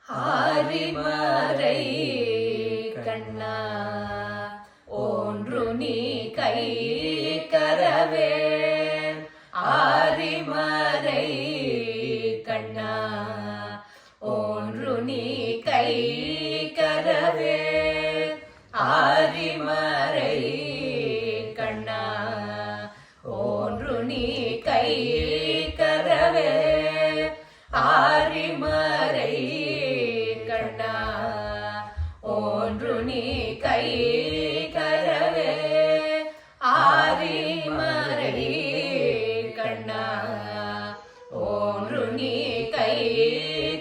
ஆரிமறை கண்ணா ஒன்று நீ கை கரவே ஆரிமறை கண்ணா ஒன்று நீ கை கரவே ஆரிமறை கண்ணா ஒன்று நீ கை கரவே ஆரிமறை கண்ணா ஒன்று நீ கை கரவே ஆரிமறை கண்ணா ஒன்று நீ கை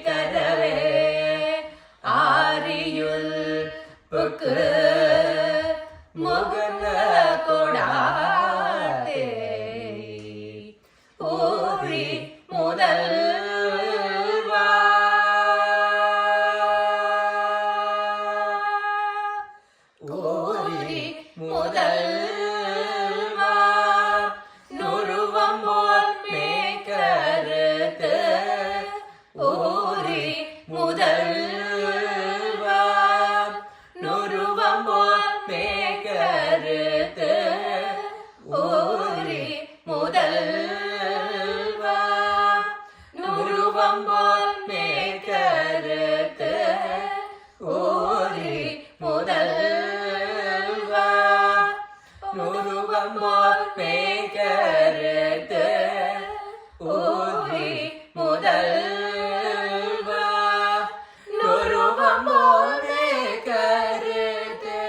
கரவே ஆரியுள் புக்கு முகன கொடாதே ஊரி முதல் முதல்வா நுருவம் போல் மேய்கருத்து ஊரி முதல்வா நுருவம் போல் மேய்கருத்து ஊரி முதல்வா நுருவம் போல் மேய்கருத்து ஊரி முதல் நுருவம் போல் மேய்கருத்து ஊரி முதல்வா நுருவம் போல் மேய்கருத்து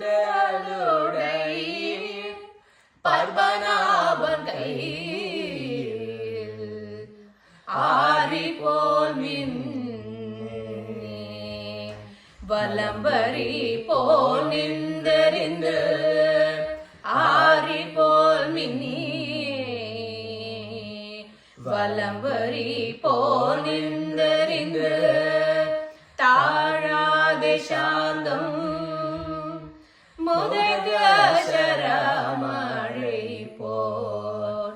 பாரியுண்டலுடை பர்வநாபன் கையில் ஆரி போல் மின் வலம்பரி போல் நின்றறிந்து ஆரி போல் மின்னி வலம்பரி போல் நின்றறிந்து தாழாதே சாந்தம் முதக சரமழை போல்